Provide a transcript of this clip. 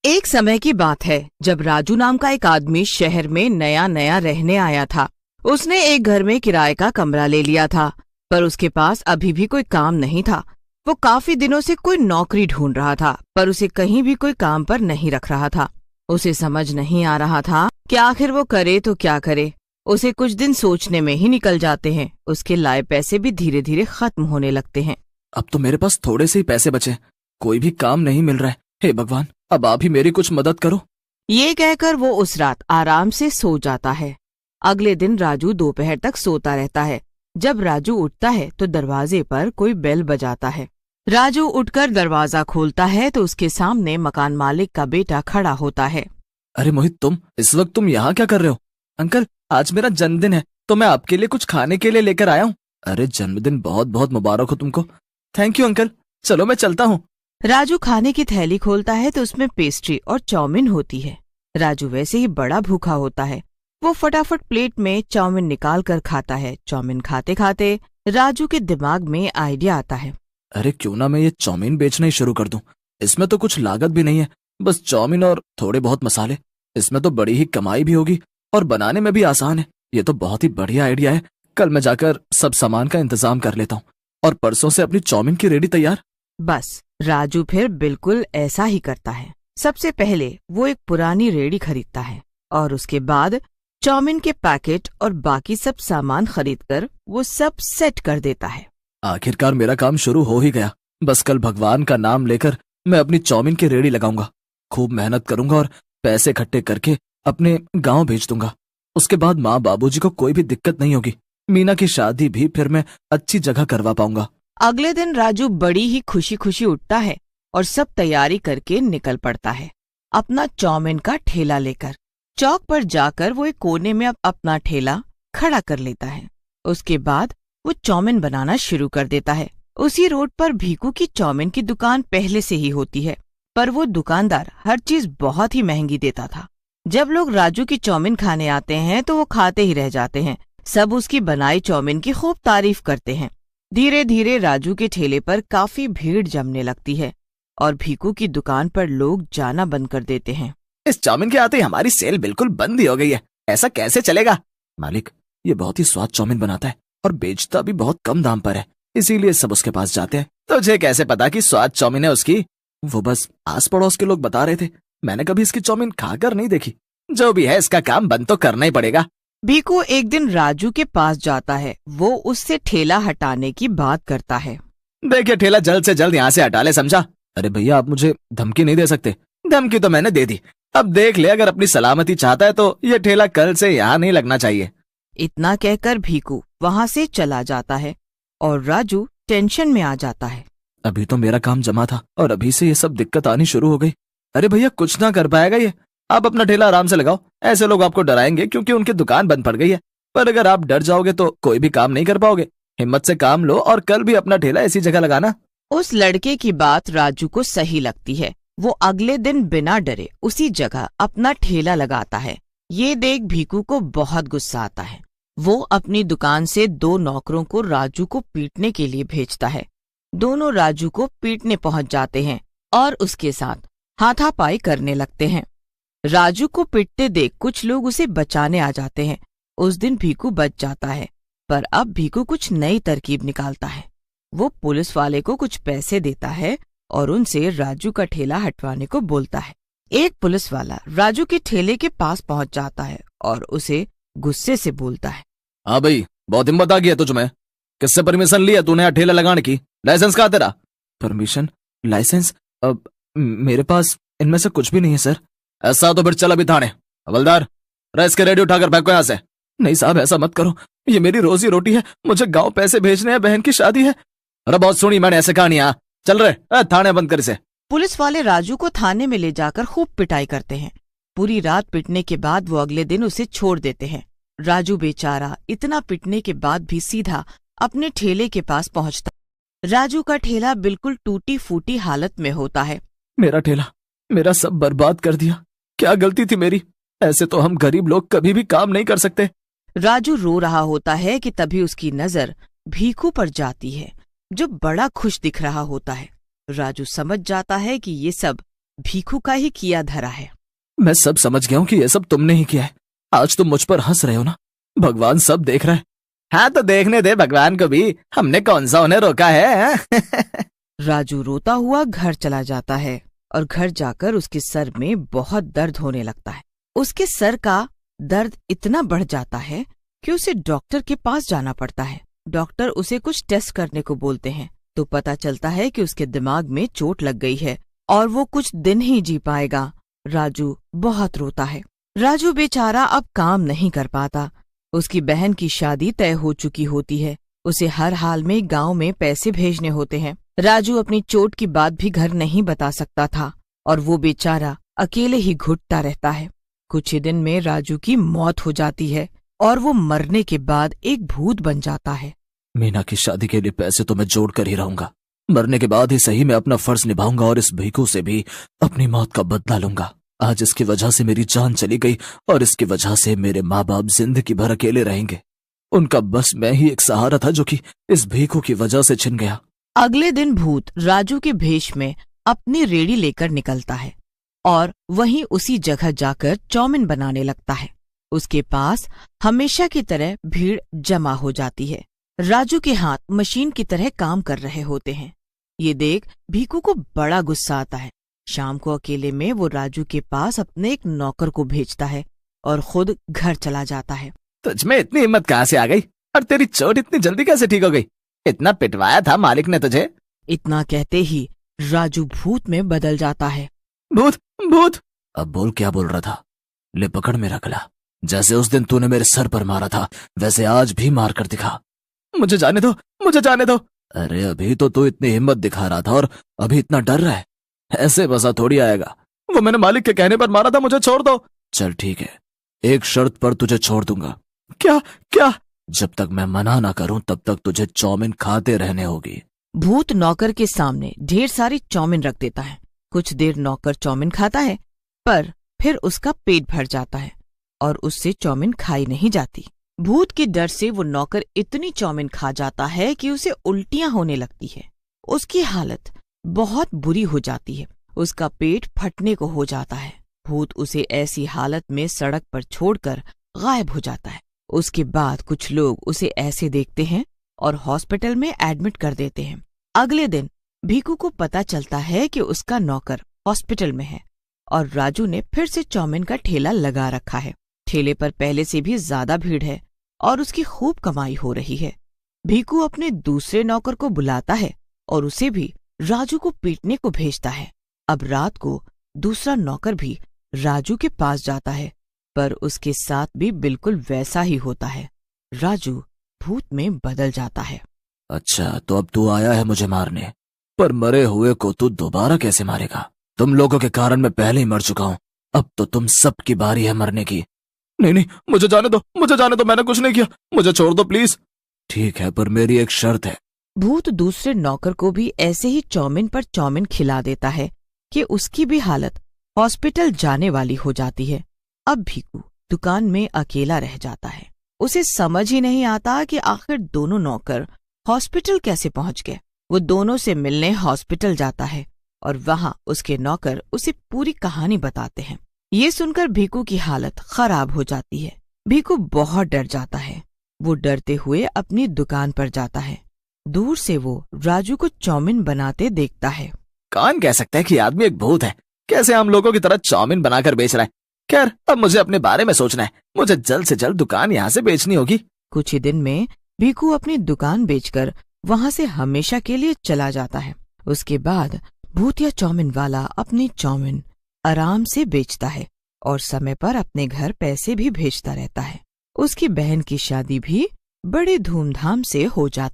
एक समय की बात है जब राजू नाम का एक आदमी शहर में नया नया रहने आया था। उसने एक घर में किराए का कमरा ले लिया था, पर उसके पास अभी भी कोई काम नहीं था। वो काफी दिनों से कोई नौकरी ढूंढ रहा था, पर उसे कहीं भी कोई काम पर नहीं रख रहा था। उसे समझ नहीं आ रहा था कि आखिर वो करे तो क्या करे। उसे कुछ दिन सोचने में ही निकल जाते हैं। उसके लाए पैसे भी धीरे धीरे खत्म होने लगते हैं। अब तो मेरे पास थोड़े से ही पैसे बचे, कोई भी काम नहीं मिल रहा है। हे भगवान, अब आप ही मेरी कुछ मदद करो। ये कहकर वो उस रात आराम से सो जाता है। अगले दिन राजू दोपहर तक सोता रहता है। जब राजू उठता है तो दरवाजे पर कोई बेल बजाता है। राजू उठकर दरवाजा खोलता है तो उसके सामने मकान मालिक का बेटा खड़ा होता है। अरे मोहित, इस वक्त तुम यहाँ क्या कर रहे हो? अंकल, आज मेरा जन्मदिन है तो मैं आपके लिए कुछ खाने के लिए लेकर आया हूँ। अरे जन्मदिन बहुत बहुत मुबारक हो तुमको। थैंक यू अंकल, चलो मैं चलता हूँ। राजू खाने की थैली खोलता है तो उसमें पेस्ट्री और चाउमीन होती है। राजू वैसे ही बड़ा भूखा होता है। वो फटाफट प्लेट में चाउमीन निकाल कर खाता है। चाउमीन खाते खाते राजू के दिमाग में आइडिया आता है। अरे क्यों ना मैं ये चाउमीन बेचना ही शुरू कर दूं। इसमें तो कुछ लागत भी नहीं है, बस चाउमीन और थोड़े बहुत मसाले। इसमें तो बड़ी ही कमाई भी होगी और बनाने में भी आसान है। ये तो बहुत ही बढ़िया आइडिया है। कल मैं जाकर सब सामान का इंतजाम कर लेता हूँ और परसों से अपनी चाउमीन की रेडी तैयार। बस राजू फिर बिल्कुल ऐसा ही करता है। सबसे पहले वो एक पुरानी रेडी खरीदता है और उसके बाद चाउमीन के पैकेट और बाकी सब सामान खरीदकर वो सब सेट कर देता है। आखिरकार मेरा काम शुरू हो ही गया। बस कल भगवान का नाम लेकर मैं अपनी चाउमीन की रेडी लगाऊंगा। खूब मेहनत करूंगा और पैसे इकट्ठे करके अपने गांव भेज दूंगा। उसके बाद माँ बाबूजी को कोई भी दिक्कत नहीं होगी। मीना की शादी भी फिर मैं अच्छी जगह करवा पाऊंगा। अगले दिन राजू बड़ी ही खुशी खुशी उठता है और सब तैयारी करके निकल पड़ता है अपना चाउमीन का ठेला लेकर। चौक पर जाकर वो एक कोने में अपना ठेला खड़ा कर लेता है। उसके बाद वो चाउमीन बनाना शुरू कर देता है। उसी रोड पर भीकू की चाउमीन की दुकान पहले से ही होती है, पर वो दुकानदार हर चीज बहुत ही महंगी देता था। जब लोग राजू की चाउमीन खाने आते हैं तो वो खाते ही रह जाते हैं। सब उसकी बनाई चाउमीन की खूब तारीफ करते हैं। धीरे धीरे राजू के ठेले पर काफी भीड़ जमने लगती है और भीकू की दुकान पर लोग जाना बंद कर देते हैं। इस चाउमीन के आते ही हमारी सेल बिल्कुल बंद ही हो गई है। ऐसा कैसे चलेगा? मालिक, ये बहुत ही स्वाद चाउमीन बनाता है और बेचता भी बहुत कम दाम पर है, इसीलिए सब उसके पास जाते हैं। तुझे कैसे पता कि स्वाद चाउमीन है उसकी? वो बस आस पड़ोस के लोग बता रहे थे। मैंने कभी इसकी चाउमीन खाकर नहीं देखी। जो भी है, इसका काम बंद तो करना ही पड़ेगा। भीकू एक दिन राजू के पास जाता है। वो उससे ठेला हटाने की बात करता है। देखिए, ठेला जल्द से जल्द यहाँ से हटा ले, समझा? अरे भैया, आप मुझे धमकी नहीं दे सकते। धमकी तो मैंने दे दी। अब देख ले, अगर अपनी सलामती चाहता है तो ये ठेला कल से यहाँ नहीं लगना चाहिए। इतना कहकर भीकू वहाँ से चला जाता है और राजू टेंशन में आ जाता है। अभी तो मेरा काम जमा था और अभी से ये सब दिक्कत आनी शुरू हो गई। अरे भैया, कुछ ना कर पाएगा ये। आप अपना ठेला आराम से लगाओ। ऐसे लोग आपको डराएंगे क्योंकि उनकी दुकान बंद पड़ गई है, पर अगर आप डर जाओगे तो कोई भी काम नहीं कर पाओगे। हिम्मत से काम लो और कल भी अपना ठेला ऐसी जगह लगाना। उस लड़के की बात राजू को सही लगती है। वो अगले दिन बिना डरे उसी जगह अपना ठेला लगाता है। ये देख भीकू को बहुत गुस्सा आता है। वो अपनी दुकान से 2 नौकरों को राजू को पीटने के लिए भेजता है। दोनों राजू को पीटने पहुंच जाते हैं और उसके साथ हाथापाई करने लगते हैं। राजू को पीटते देख कुछ लोग उसे बचाने आ जाते हैं। उस दिन भीकू बच जाता है, पर अब भीकू कुछ नई तरकीब निकालता है। वो पुलिस वाले को कुछ पैसे देता है और उनसे राजू का ठेला हटवाने को बोलता है। एक पुलिस वाला राजू के ठेले के पास पहुंच जाता है और उसे गुस्से से बोलता है। हाँ भाई, बहुत हिम्मत आ गई तुझ में। किससे परमिशन लिया तूने यहाँ ठेला लगाने की? लाइसेंस कहाँ तेरा? परमिशन? लाइसेंस? अब मेरे पास इनमें से कुछ भी नहीं है सर। ऐसा तो फिर चल अभी थाने। हवलदार, रेस के रेडी उठाकर फेंको यहाँ से। नहीं साहब, ऐसा मत करो, ये मेरी रोजी रोटी है। मुझे गाँव पैसे भेजने हैं, बहन की शादी है। अरे बहुत सुनी मैंने ऐसे कहानियां। चल रहे, थाने बंद कर इसे। पुलिस वाले राजू को थाने में ले जाकर खूब पिटाई करते हैं। पूरी रात पिटने के बाद वो अगले दिन उसे छोड़ देते हैं। राजू बेचारा इतना पिटने के बाद भी सीधा अपने ठेले के पास पहुंचता। राजू का ठेला बिल्कुल टूटी फूटी हालत में होता है। मेरा ठेला, मेरा सब बर्बाद कर दिया। क्या गलती थी मेरी? ऐसे तो हम गरीब लोग कभी भी काम नहीं कर सकते। राजू रो रहा होता है कि तभी उसकी नजर भीकू पर जाती है, जो बड़ा खुश दिख रहा होता है। राजू समझ जाता है कि ये सब भीखू का ही किया धरा है। मैं सब समझ गया हूँ कि ये सब तुमने ही किया है। आज तुम मुझ पर हंस रहे हो ना, भगवान सब देख रहा है। हाँ तो देखने दे भगवान को भी, हमने कौन सा उन्हें रोका है। राजू रोता हुआ घर चला जाता है और घर जाकर उसके सर में बहुत दर्द होने लगता है। उसके सर का दर्द इतना बढ़ जाता है कि उसे डॉक्टर के पास जाना पड़ता है। डॉक्टर उसे कुछ टेस्ट करने को बोलते हैं तो पता चलता है कि उसके दिमाग में चोट लग गई है और वो कुछ दिन ही जी पाएगा। राजू बहुत रोता है। राजू बेचारा अब काम नहीं कर पाता। उसकी बहन की शादी तय हो चुकी होती है। उसे हर हाल में गांव में पैसे भेजने होते हैं। राजू अपनी चोट की बात भी घर नहीं बता सकता था और वो बेचारा अकेले ही घुटता रहता है। कुछ ही दिन में राजू की मौत हो जाती है और वो मरने के बाद एक भूत बन जाता है। मीना की शादी के लिए पैसे तो मैं जोड़ कर ही रहूंगा। मरने के बाद ही सही मैं अपना फर्ज निभाऊंगा और इस भीखू से भी अपनी मौत का बदला लूंगा। आज इसकी वजह से मेरी जान चली गई और इसकी वजह से मेरे माँ बाप जिंदगी भर अकेले रहेंगे। उनका बस मैं ही एक सहारा था जो कि इस भीखू की वजह से छिन गया। अगले दिन भूत राजू के भेष में अपनी रेड़ी लेकर निकलता है और वहीं उसी जगह जाकर चौमिन बनाने लगता है। उसके पास हमेशा की तरह भीड़ जमा हो जाती है। राजू के हाथ मशीन की तरह काम कर रहे होते हैं। ये देख भीखू को बड़ा गुस्सा आता है। शाम को अकेले में वो राजू के पास अपने एक नौकर को भेजता है और खुद घर चला जाता है। तुझ में इतनी हिम्मत कहाँ से आ गई और तेरी चोट इतनी जल्दी कैसे ठीक हो गई? इतना पिटवाया था मालिक ने तुझे। इतना कहते ही राजू भूत में बदल जाता है। भूत भूत, अब बोल क्या बोल रहा था? ले पकड़ मेरा गला। जैसे उस दिन तूने मेरे सर पर मारा था वैसे आज भी मार कर दिखा। मुझे जाने दो, मुझे जाने दो। अरे अभी तो तू इतनी हिम्मत दिखा रहा था और अभी इतना डर रहा है। ऐसे बसा थोड़ी आएगा। वो मैंने मालिक के कहने पर मारा था, मुझे छोड़ दो। चल ठीक है, एक शर्त पर तुझे छोड़ दूंगा। क्या क्या? जब तक मैं मना ना करूं तब तक तुझे चौमिन खाते रहने होगी। भूत नौकर के सामने ढेर सारी चौमिन रख देता है। कुछ देर नौकर चौमिन खाता है पर फिर उसका पेट भर जाता है और उससे चौमिन खाई नहीं जाती। भूत के डर से वो नौकर इतनी चौमिन खा जाता है कि उसे उल्टियां होने लगती है। उसकी हालत बहुत बुरी हो जाती है। उसका पेट फटने को हो जाता है। भूत उसे ऐसी हालत में सड़क पर छोड़कर गायब हो जाता है। उसके बाद कुछ लोग उसे ऐसे देखते हैं और हॉस्पिटल में एडमिट कर देते हैं। अगले दिन भीखू को पता चलता है कि उसका नौकर हॉस्पिटल में है और राजू ने फिर से चौमिन का ठेला लगा रखा है। ठेले पर पहले से भी ज्यादा भीड़ है और उसकी खूब कमाई हो रही है। भीखू अपने दूसरे नौकर को बुलाता है और उसे भी राजू को पीटने को भेजता है। अब रात को दूसरा नौकर भी राजू के पास जाता है पर उसके साथ भी बिल्कुल वैसा ही होता है। राजू भूत में बदल जाता है। अच्छा तो अब तू आया है मुझे मारने, पर मरे हुए को तू दोबारा कैसे मारेगा? तुम लोगों के कारण मैं पहले ही मर चुका हूँ। अब तो तुम सबकी बारी है मरने की। नहीं नहीं, मुझे जाने दो, मुझे जाने दो। मैंने कुछ नहीं किया, मुझे छोड़ दो प्लीज। ठीक है, पर मेरी एक शर्त है। भूत दूसरे नौकर को भी ऐसे ही चौमिन पर चौमिन खिला देता है कि उसकी भी हालत हॉस्पिटल जाने वाली हो जाती है। अब भीखू दुकान में अकेला रह जाता है। उसे समझ ही नहीं आता कि आखिर दोनों नौकर हॉस्पिटल कैसे पहुंच गए। वो दोनों से मिलने हॉस्पिटल जाता है और वहां उसके नौकर उसे पूरी कहानी बताते हैं। ये सुनकर भीखू की हालत खराब हो जाती है। भीखू बहुत डर जाता है। वो डरते हुए अपनी दुकान पर जाता है। दूर से वो राजू को चौमिन बनाते देखता है। कौन कह सकता है कि आदमी एक भूत है? कैसे हम लोगों की तरह चौमिन बनाकर बेच रहा है? खैर, अब मुझे अपने बारे में सोचना है। मुझे जल्द से जल्द दुकान यहाँ से बेचनी होगी। कुछ ही दिन में भीखू अपनी दुकान बेचकर वहां से हमेशा के लिए चला जाता है। उसके बाद भूतिया चौमिन वाला अपनी चौमिन आराम से बेचता है और समय पर अपने घर पैसे भी भेजता रहता है। उसकी बहन की शादी भी बड़े धूमधाम से हो जाती